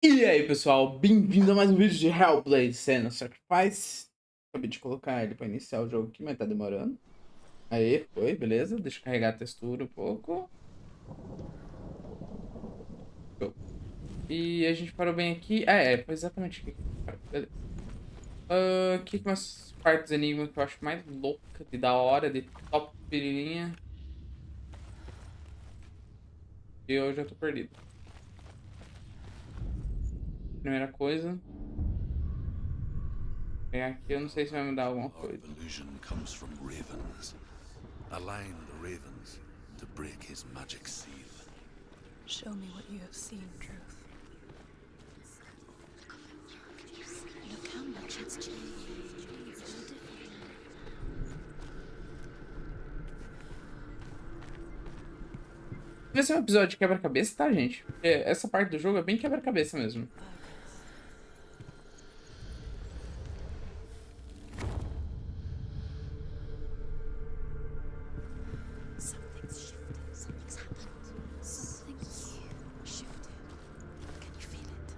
E aí pessoal, bem-vindo a mais um vídeo de Hellblase Senua Sacrifice. Acabei de colocar ele para iniciar o jogo aqui, mas tá demorando. Aí, foi, beleza. Deixa eu carregar a textura um pouco. Show. E a gente parou bem aqui. Foi exatamente aqui que a gente parou. Beleza. Aqui com as partes enigma que eu acho mais louca, de da hora, de top pirinha. E eu já tô perdido. Primeira coisa. Aqui, eu não sei se vai mudar alguma coisa. Illusion comes from ravens. Align the ravens to break his magic seal. Show me what you have seen, Truth. Look how much it's changed. Vai ser um episódio de quebra-cabeça, tá, gente? Porque essa parte do jogo é bem quebra-cabeça mesmo. Something's shifted. Something's happened. Something's shifted. Can you feel it?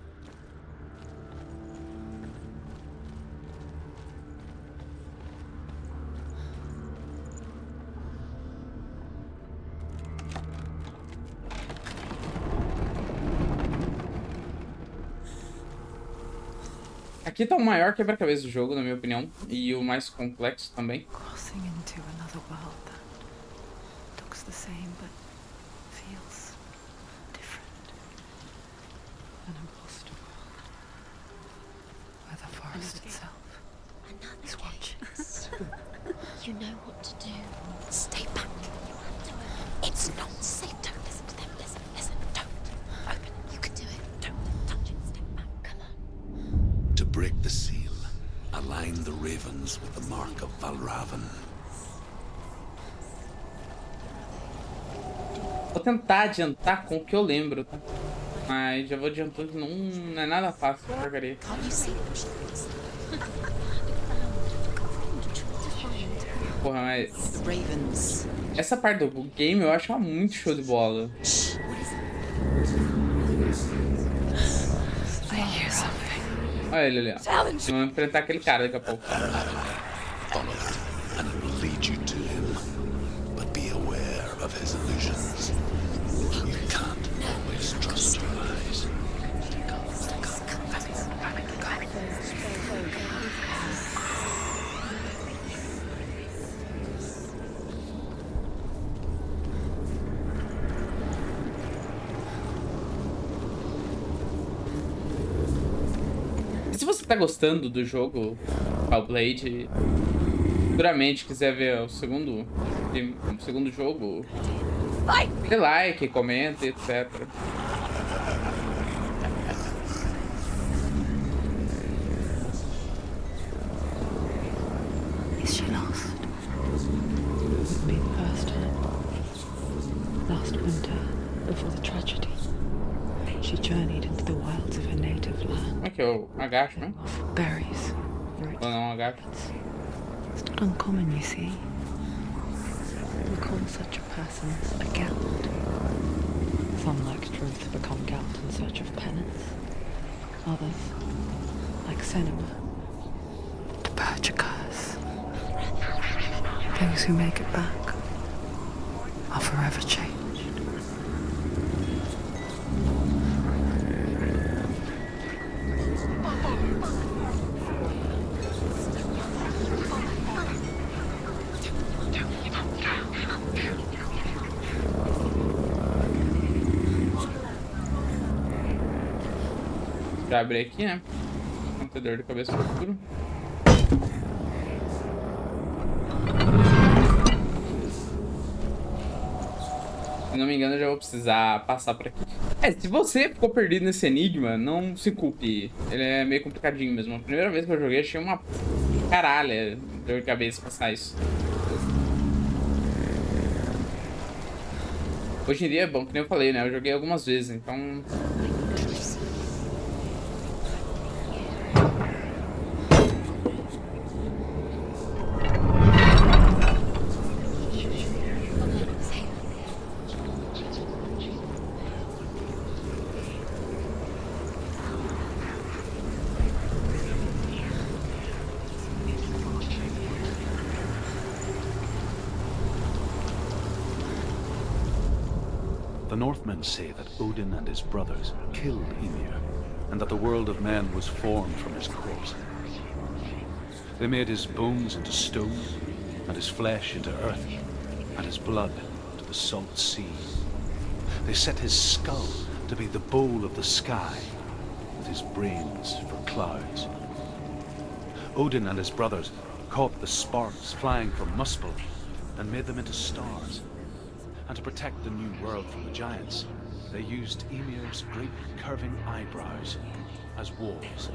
Aqui tá o maior quebra-cabeça do jogo, na minha opinião, e o mais complexo também. Crossing into another world that looks the same but feels different. An imposter world where the forest itself is watching us. You know what to do. Stay back. You have to. It's not safe. Don't listen to them. Listen. Don't. Open. You can do it. Don't touch it. Step back. Come on. To break the seal, align the ravens with the mark of Valravn. Vou tentar adiantar com o que eu lembro, tá? Mas já vou adiantando que não é nada fácil, porcaria. Can't you see them shadows? Porra, mas Ravens. essa parte do game eu acho ela muito show de bola. I hear something. Olha ele ali, ó. Vamos enfrentar aquele cara daqui a pouco. Follow it, and it will lead you to him. But be aware of his illusions. You can't always trust your eyes. Se você tá gostando do jogo Hellblade, futuramente quiser ver o segundo jogo, dê like, comenta, etc. Is she lost? Would be the first time. Last winter, before the tragedy, she journeyed into the wilds of her native land. Como é que eu agacho, né? Of berries, roots. Ou não agacho? It's not uncommon, you see. We call such a person a gallant. Some, like Truth, become gallant in search of penance. Others, like Senua, to purge a curse. Those who make it back are forever changed. Já abri aqui, né? Contador de cabeça futuro. Se não me engano, eu já vou precisar passar por aqui. Se você ficou perdido nesse enigma, não se culpe. Ele é meio complicadinho mesmo. A primeira vez que eu joguei, achei uma caralha dor de cabeça passar isso. Hoje em dia é bom, que nem eu falei, né? Eu joguei algumas vezes, então... The Northmen say that Odin and his brothers killed Ymir, and that the world of men was formed from his corpse. They made his bones into stone, and his flesh into earth, and his blood to the salt sea. They set his skull to be the bowl of the sky, with his brains for clouds. Odin and his brothers caught the sparks flying from Muspel and made them into stars. And to protect the new world from the giants, they used Ymir's great curving eyebrows as walls.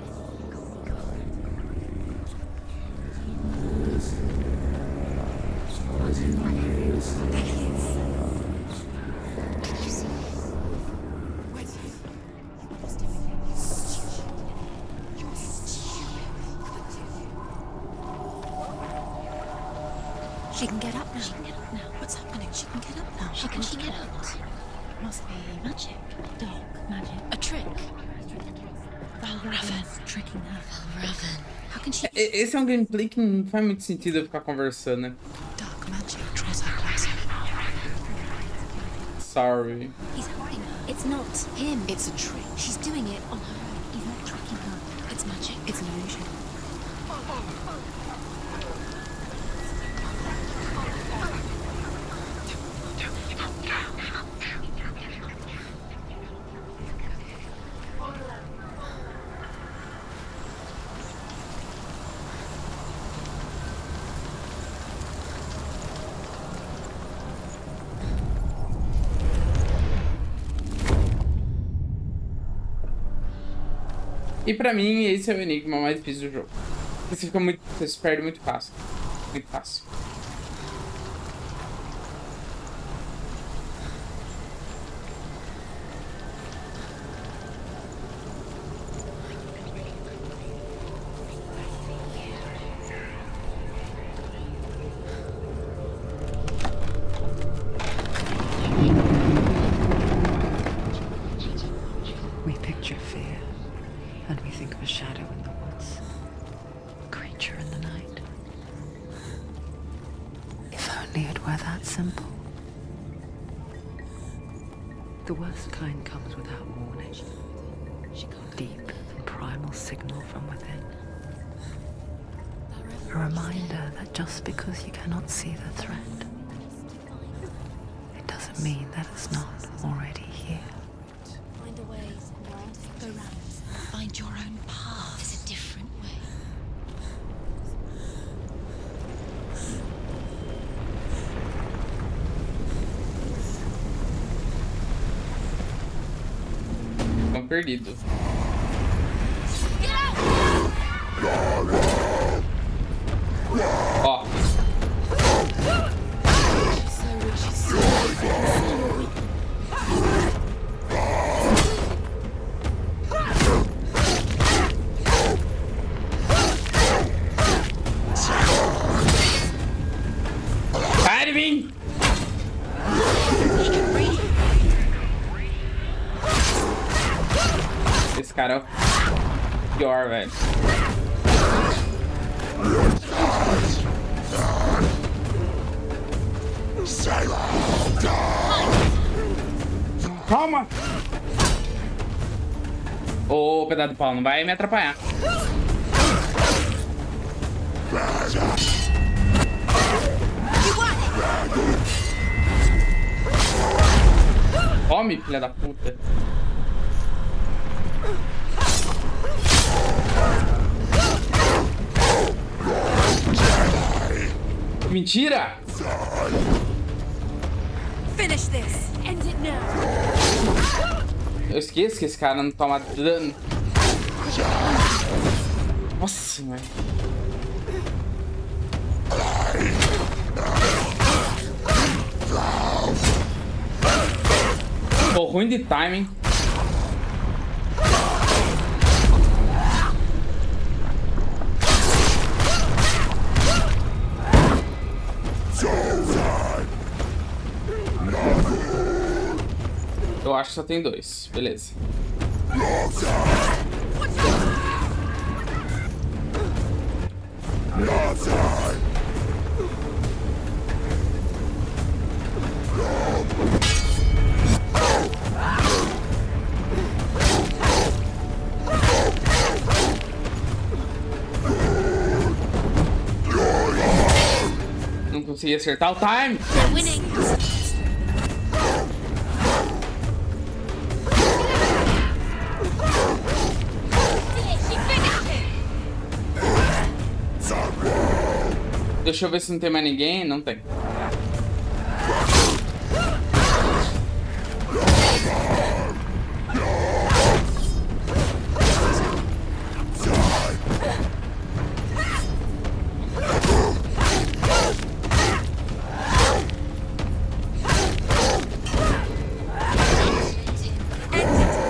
She can get up now. She can get up now. What's happening? She can get up now. How can she get out? Must be magic. Dark magic. A trick. Valravn tricking her. Valravn. How can she... Esse é um gameplay que não faz muito sentido eu ficar conversando, né? Dark magic draws her closer. Sorry. He's helping her. It's not him. It's a trick. She's doing it on her own. He's not tricking her. It's magic. It's an illusion. E pra mim, esse é o enigma mais difícil do jogo. Você fica muito. Você se perde muito fácil. Muito fácil. We picture fear, and we think of a shadow in the woods, a creature in the night. If only it were that simple. The worst kind comes without warning. Deep and primal signal from within. A reminder that just because you cannot see the threat, it doesn't mean that it's not already here. Find a way round. Go round. Find your own path. There's a different way. Estão perdidos. Get out! Ó. She's so weak. She's so weak. Sai de mim! Esse cara é o pior, velho. Calma! Ô, pedaço de pau, não vai me atrapalhar. Come, filha da puta. Mentira! Finish this. End it now. Eu esqueço que esse cara não toma dano. Nossa, velho. Tô ruim de timing. Eu acho que só tem dois. Beleza. consegui acertar o time. We're winning. Deixa eu ver se não tem mais ninguém. Não tem.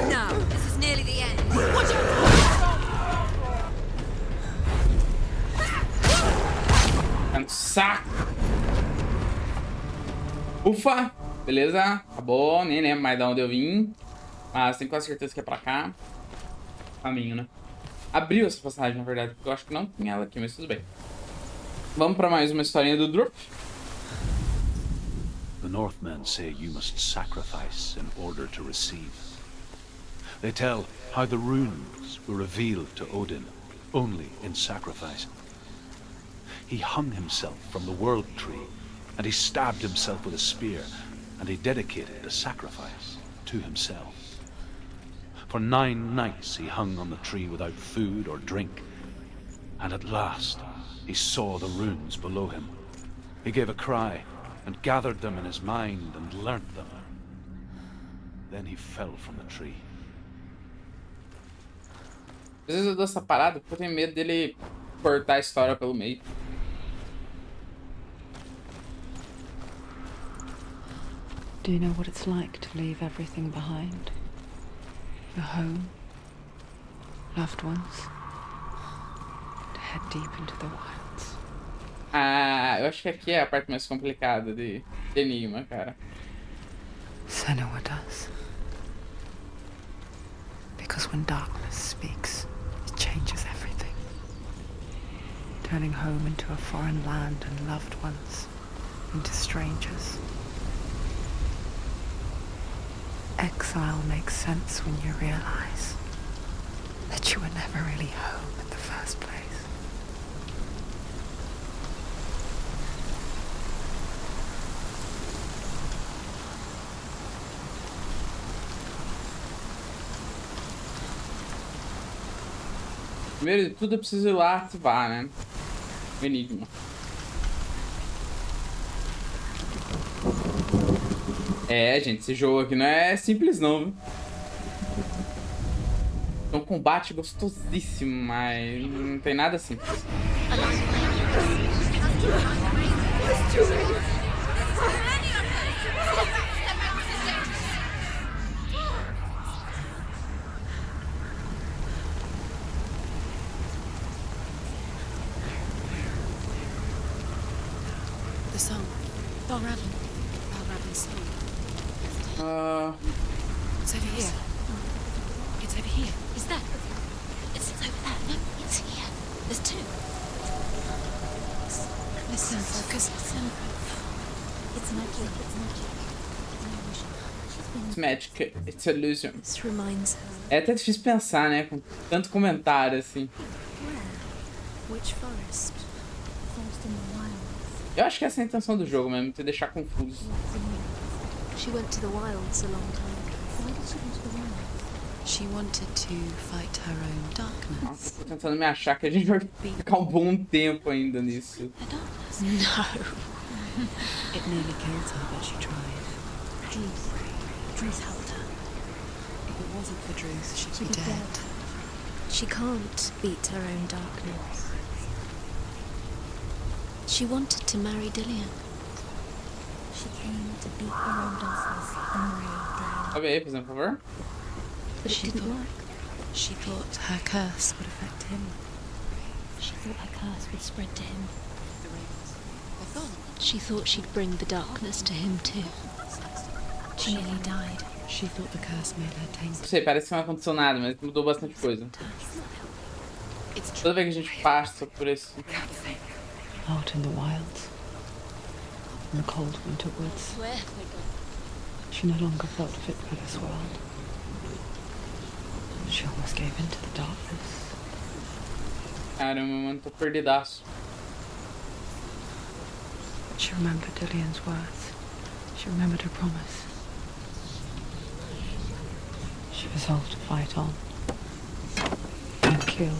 No, this is nearly the end. Saco. Ufa. Beleza. Acabou. Nem lembro mais de onde eu vim. Mas tenho quase certeza que é pra cá. Caminho, né? Abriu essa passagem, na verdade. Porque eu acho que não tinha ela aqui, mas tudo bem. Vamos pra mais uma historinha do Drup. The Northmen say you must sacrifice in order to receive. They tell how the runes were revealed to Odin only in sacrifice. He hung himself from the world tree, and he stabbed himself with a spear, and he dedicated the sacrifice to himself. For 9 nights he hung on the tree without food or drink, and at last he saw the runes below him. He gave a cry, and gathered them in his mind and learnt them. Then he fell from the tree. Às vezes eu dou essa parada porque eu tenho medo dele cortar a história pelo meio. Do you know what it's like to leave everything behind? Your home, loved ones, to head deep into the wilds. Ah, eu acho que aqui é a parte mais complicada de enigma, cara. Senua does. Because when darkness speaks, it changes everything. Turning home into a foreign land and loved ones into strangers. Exile makes sense when you realize that you were never really home in the first place. Primeiro de tudo eu preciso ir lá ativar, né? O enigma. É, gente, esse jogo aqui não é simples não, viu? É um combate gostosíssimo, mas não tem nada simples. The song. Valravn's song. It's over here. It's over here. Is that? It's over there. No, it's here. There's 2. Listen, focus. Listen. It's magic. It's It's magic. It's an illusion. magic, it's illusion. This reminds her. É até difícil pensar, né? Com tanto comentário assim. Where? Which forest? Forest in the wilds. Eu acho que essa é a intenção do jogo mesmo, te deixar confuso. She went to the wilds a long time ago. Why did she go to the wilds? She wanted to fight her own darkness. Nossa, tô tentando me achar que a gente vai ficar um bom tempo ainda nisso. The darkness? No. It nearly killed her, but she tried. Druth helped her. If it wasn't for Druth, she'd be dead. She can't beat her own darkness. She wanted to marry Dillian. She came to beat her own darkness and marry Dillian. Sobe aí, por favor. But it didn't work. She thought her curse would affect him. She thought her curse would spread to him. She thought she'd bring the darkness to him too. She nearly died. She thought the curse made her Não tainted. sei, parece que não aconteceu nada, mas mudou bastante coisa. Toda vez que a gente passa por esse... Out in the wilds, in the cold winter woods, Where have we gone? she no longer felt fit for this world. She almost gave in to the darkness. Caramba, mano, tô perdidaço. She remembered Dillian's words. She remembered her promise. She resolved to fight on and kill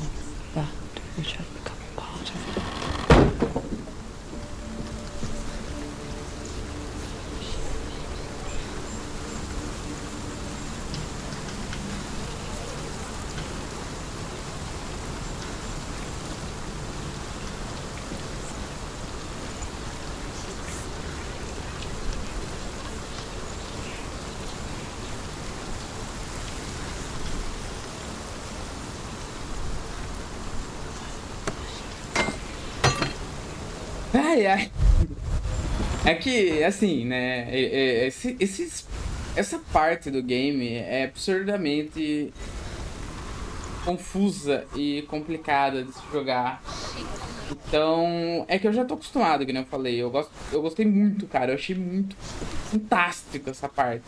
that which had become a part of her. Ai, ai. É que, assim, né? Essa parte do game é absurdamente confusa e complicada de se jogar. Então, é que eu já tô acostumado, que nem eu falei. Eu gostei muito, cara. Eu achei muito fantástico essa parte.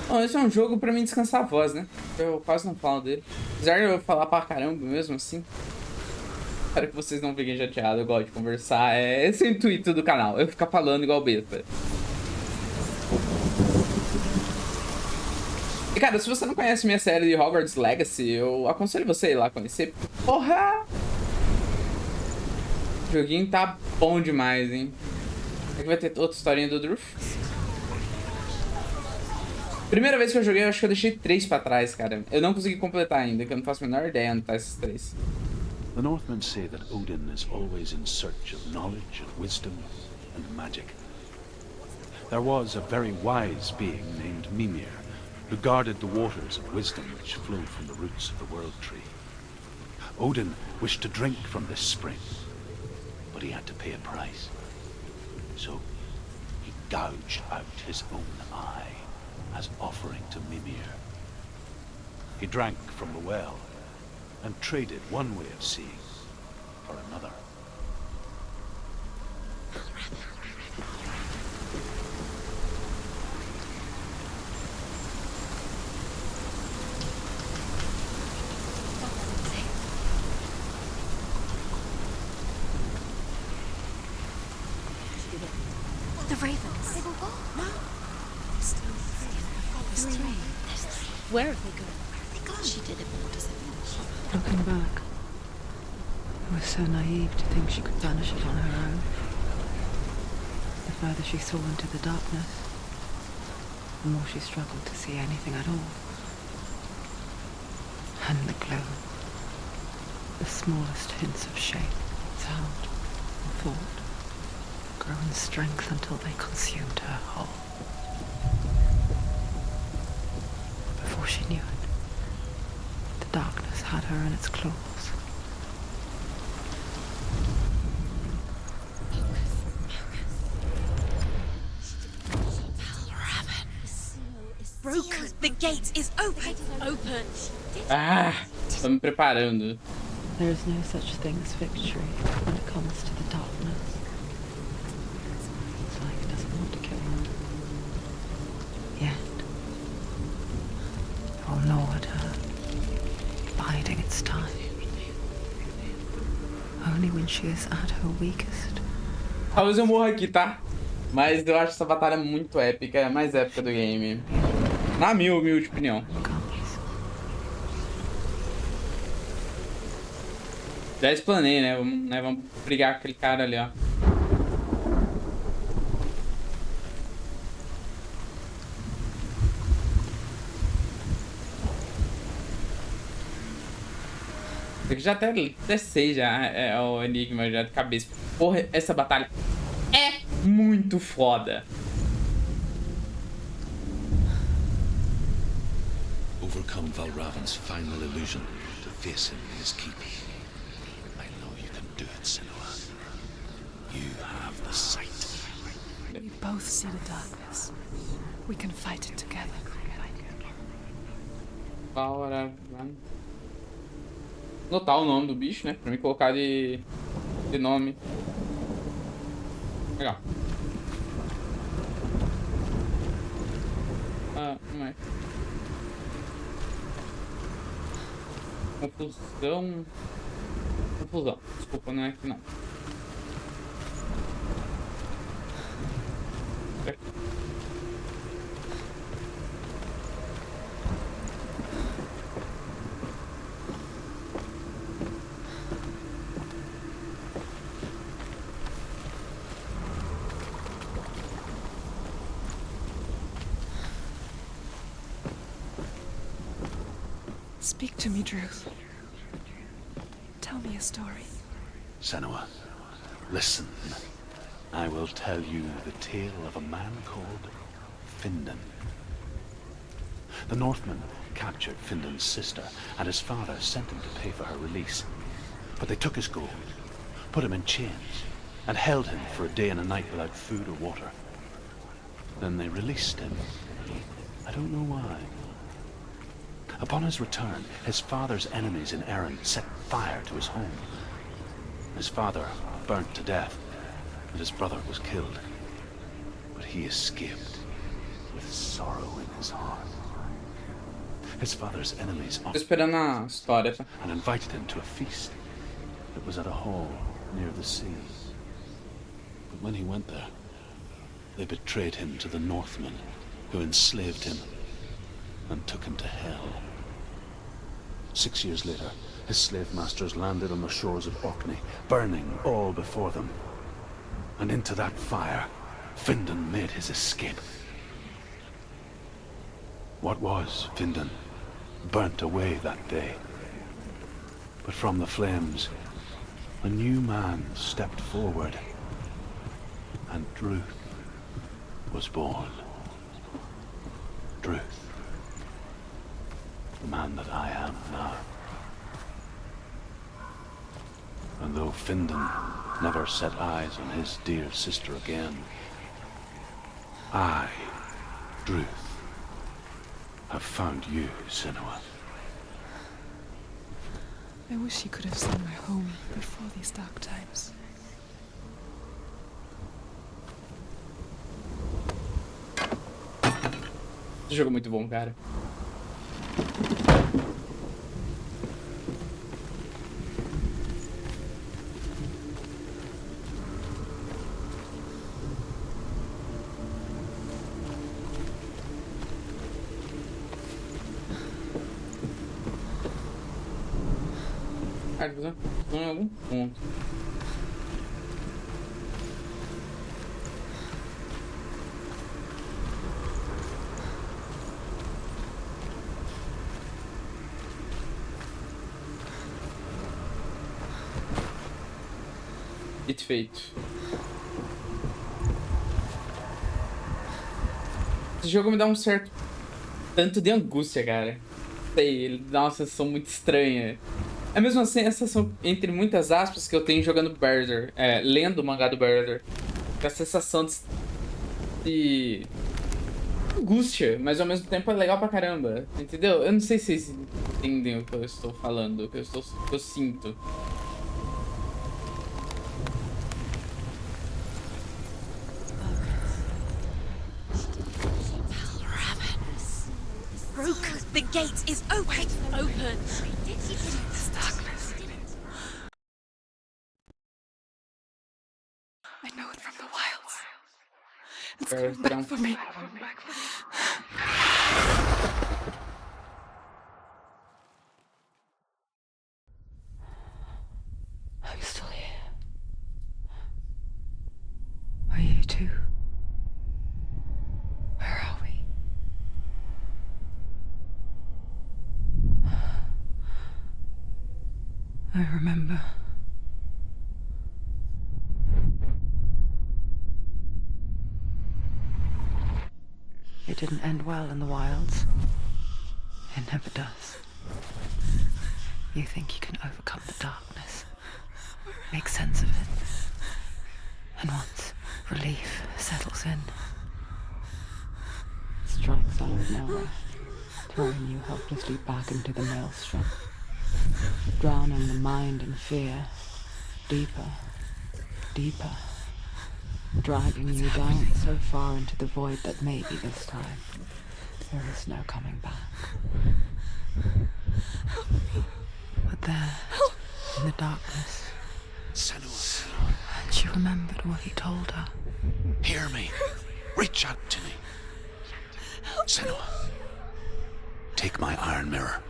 Bom, esse é um jogo pra mim descansar a voz, né? Eu quase não falo dele. Apesar de eu falar pra caramba mesmo assim. Espero que vocês não fiquem chateados, eu gosto de conversar. Esse é o intuito do canal, eu ficar falando igual besta. E cara, se você não conhece minha série de Hogwarts Legacy, eu aconselho você a ir lá conhecer. Porra! O joguinho tá bom demais, hein? Aqui vai ter outra historinha do Druff. Primeira vez que eu joguei, eu acho que eu deixei 3 pra trás, cara. Eu não consegui completar ainda, que eu não faço a menor ideia onde tá esses 3. The Northmen say that Odin is always in search of knowledge and wisdom and magic. There was a very wise being named Mimir, who guarded the waters of wisdom which flow from the roots of the World Tree. Odin wished to drink from this spring, but he had to pay a price. So he gouged out his own eye as offering to Mimir. He drank from the well and traded one way of seeing for another. The ravens. They were what? No. There's three. There's three. Where have they gone? Where have they gone? She did it. What does it mean? Looking back, I was so naive to think she could banish it on her own. The further she saw into the darkness, the more she struggled to see anything at all. And the glow, the smallest hints of shape, sound, and thought, grow in strength until they consumed her whole. Before she knew it, the darkness had her in its claws. Valravn. Broken. The gate is open. Open. Ah, tô me preparando. There is no such thing as victory when it comes to the darkness. It's like it doesn't want to kill her. Yet, it will gnaw at her, biding its time. Only when she is at her weakest. Talvez eu morra aqui, tá? Mas eu acho essa batalha muito épica, é a mais épica do game. Na minha humilde opinião. Já explanei, né? Vamos brigar com aquele cara ali, ó. Isso aqui já até sei já, é o enigma já de cabeça. Porra, essa batalha é muito foda. Overcome Valravn's final illusion to face him in his keep. I know you can do it, Senua. You have the sight. We both see the darkness. We can fight it together. Valravn. Notar o nome do bicho, né? Pra me colocar de nome. Legal. Ah, não é. Confusão. Confusão. Desculpa, não é aqui não. Speak to me, Druth. Tell me a story. Senua, listen. I will tell you the tale of a man called Findan. The Northmen captured Findan's sister, and his father sent him to pay for her release. But they took his gold, put him in chains, and held him for a day and a night without food or water. Then they released him. I don't know why. Upon his return, his father's enemies in Erin set fire to his home. His father burnt to death, and his brother was killed. But he escaped with sorrow in his heart. His father's enemies Tô esperando a história, tá? and invited him to a feast. It was at a hall near the sea. But when he went there, they betrayed him to the Northmen, who enslaved him and took him to hell. 6 years later, his slave masters landed on the shores of Orkney, burning all before them. And into that fire, Findan made his escape. What was Findan burnt away that day. But from the flames, a new man stepped forward, and Druth was born. Druth. The man that I am now. And though Findan never set eyes on his dear sister again, I, Druth, have found you, Senua. I wish you could have seen my home before these dark times. Esse jogo é muito bom, cara. Em algum ponto. Dito feito. Esse jogo me dá um certo tanto de angústia, cara. Sei, ele dá uma sensação muito estranha. É a mesma sensação, entre muitas aspas, que eu tenho jogando Berserk, lendo o mangá do Berserk. A sensação de angústia, mas ao mesmo tempo é legal pra caramba, entendeu? Eu não sei se vocês entendem o que eu estou falando, o que eu sinto. The gate is open. This darkness. I know it from the wilds. It's coming back for me. I'm still here. Are you too? Where are we? I remember. It didn't end well in the wilds. It never does. You think you can overcome the darkness, make sense of it, and once relief settles in, strikes out of nowhere, throwing you helplessly back into the maelstrom, drowning the mind in fear, deeper, deeper, dragging you down so far into the void that maybe this time there is no coming back. But there, in the darkness, Senua, she remembered what he told her. hear me. Reach out to me. Senua, take my iron mirror.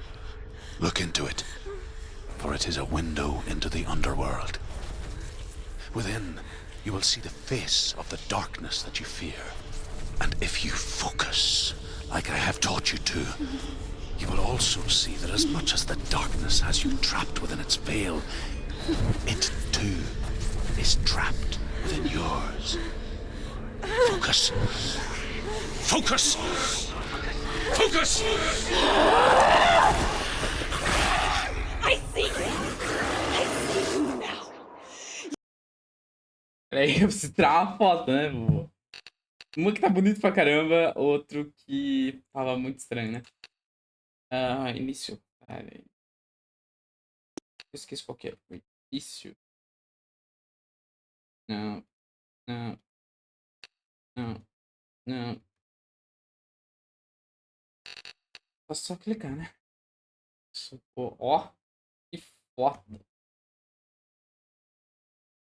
Look into it, for it is a window into the underworld. Within, you will see the face of the darkness that you fear. And if you focus, like I have taught you to, you will also see that as much as the darkness has you trapped within its veil, it too is trapped within yours. Focus. Focus! Focus! I see you. I see you now. Peraí, eu preciso tirar uma foto, né, vovô? Uma que tá bonito pra caramba, outro que tava muito estranho, né? Início. Peraí. Eu esqueci qual que é. Início. Não. Não. Não. Não. Posso só clicar, né? Ó. Que foto.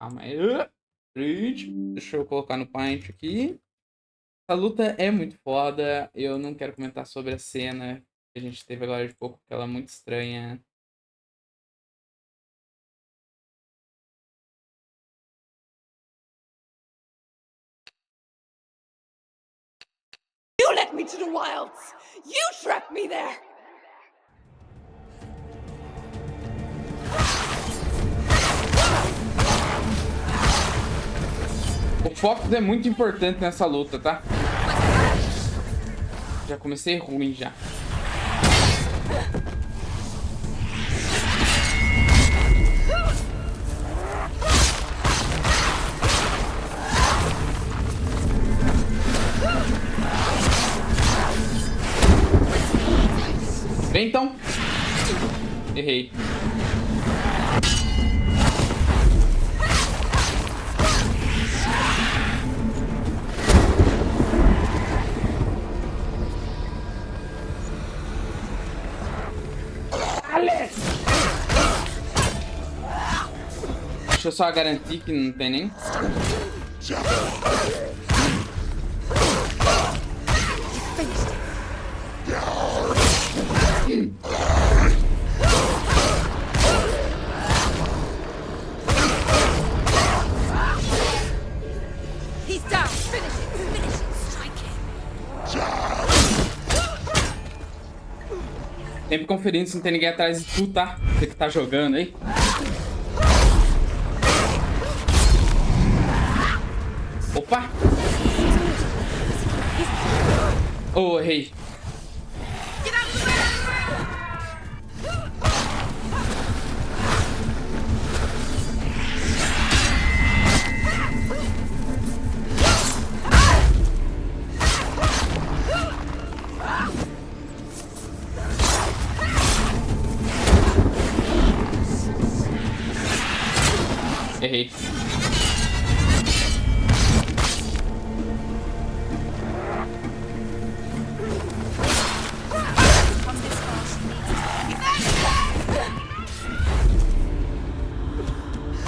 Calma aí. Deixa eu colocar no Paint aqui. Essa luta é muito foda. Eu não quero comentar sobre a cena que a gente teve agora de pouco, porque ela é muito estranha. You led me to the wilds. You trapped me there. O foco é muito importante nessa luta, tá? Já comecei ruim já. Vem então. Errei. Deixa eu só garantir que não tem nem. He's down. Finish it. Finish it. Strike him. Sempre conferindo se não tem ninguém atrás de tu, tá? Você que tá jogando aí. Opa! Oh, errei. Errei.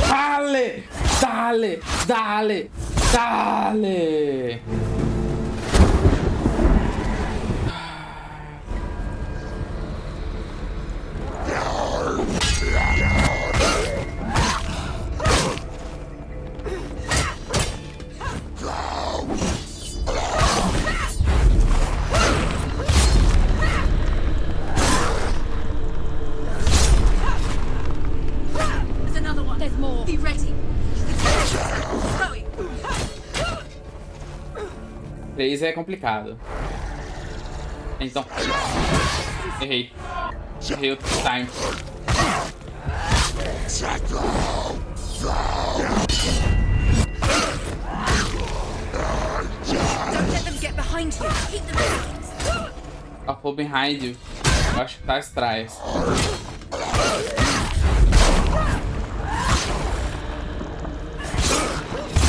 Dale! Dale! Dale! Dale! There's another one. There's more. Be ready. Going. 3 é complicado. Então. Errei. Errei o time. Don't let them get behind you. Keep them distance. A pull behind you. Eu acho que tá atrás.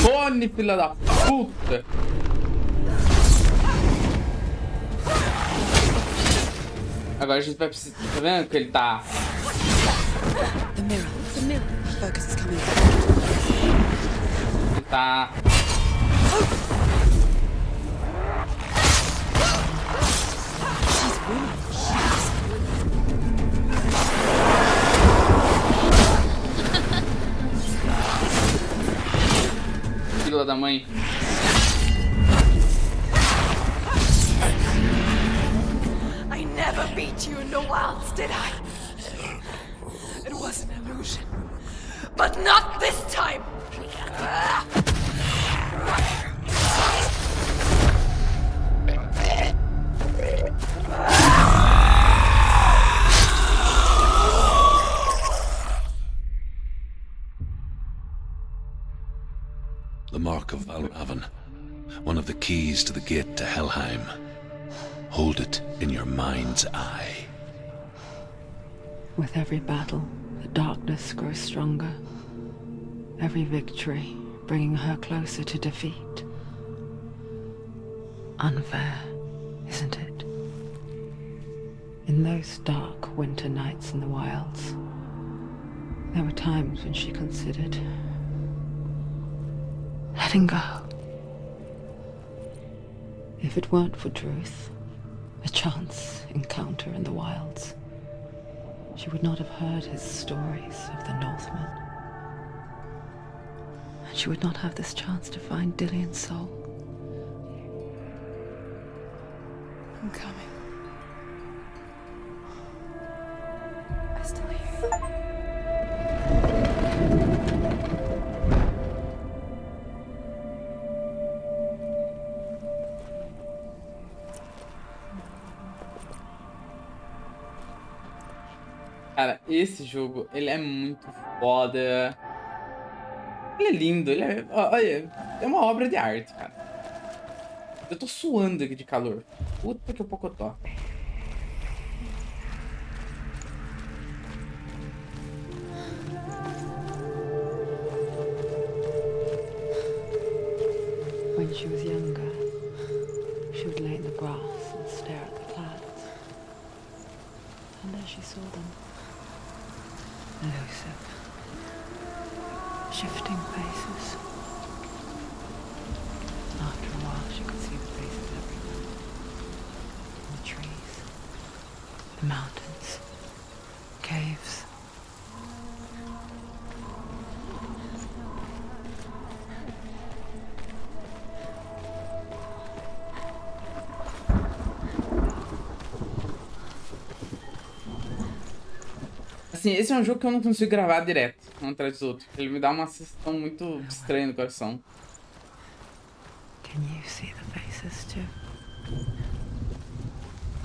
Fone, filha da puta! Agora a gente vai precisar. Tá vendo que ele tá. The mirror. The mirror. Focus is coming. Ele tá. Filha da mãe. I never beat you in the wilds, did I? It was an illusion. But not this time! The mark of Valravn, one of the keys to the gate to Helheim. Hold it in your mind's eye. With every battle, the darkness grows stronger. Every victory bringing her closer to defeat. Unfair, isn't it? In those dark winter nights in the wilds, there were times when she considered letting go. If it weren't for Druth, a chance encounter in the wilds, she would not have heard his stories of the Northmen. And she would not have this chance to find Dillion's soul. I'm coming. I still hear you. Cara, esse jogo, ele é muito foda. Ele é lindo, ele é... Olha, é uma obra de arte, cara. Eu tô suando aqui de calor. Puta que pocotó. When she was younger, she would lay in the grass and stare at the clouds. And there she saw them. Elusive, shifting faces. After a while, she could see the faces everywhere. In the trees, the mountains, caves. Assim, esse é um jogo que eu não consigo gravar direto, um atrás do outro. Ele me dá uma sensação muito estranha no coração. Can you see the faces too?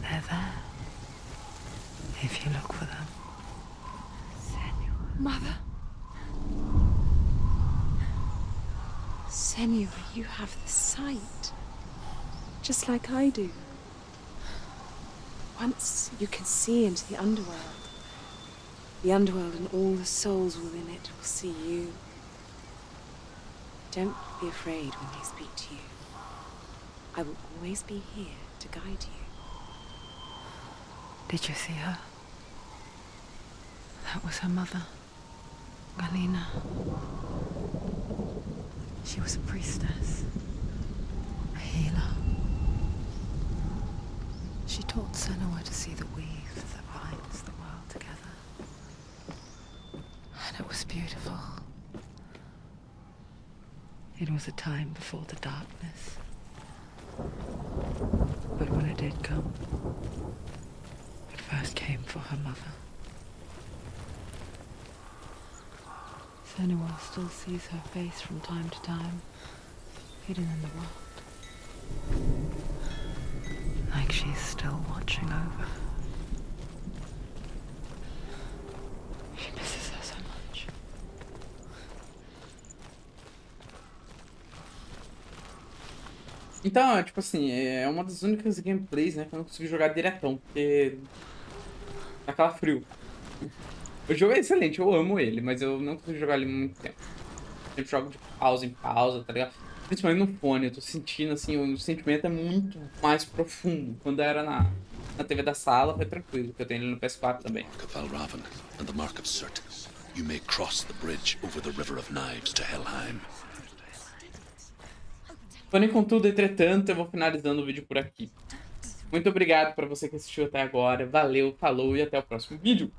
They're there. If you look for them. Senua. Mother? Senua, you have the sight. Just like I do. Once you can see into the underworld. The underworld and all the souls within it will see you. Don't be afraid when they speak to you. I will always be here to guide you. Did you see her? That was her mother, Galina. She was a priestess, a healer. She taught Senua to see the weave that binds the world together. And it was beautiful. It was a time before the darkness. But when it did come, it first came for her mother. Senua still sees her face from time to time, hidden in the world. Like she's still watching over. She misses her so much. Então, tipo assim, é uma das únicas gameplays, né, que eu não consigo jogar diretão, porque tá calafrio. O jogo é excelente, eu amo ele, mas eu não consigo jogar ele muito tempo. Sempre jogo de pausa em pausa, tá ligado? Principalmente no fone, eu tô sentindo, assim, o sentimento é muito mais profundo. Quando era na TV da sala, foi tranquilo, porque eu tenho ele no PS4 também. Mark of Valravn and the Mark of Surt. You may cross the bridge over the River of Knives to Helheim. Porém, contudo, entretanto, eu vou finalizando o vídeo por aqui. Muito obrigado pra você que assistiu até agora. Valeu, falou e até o próximo vídeo.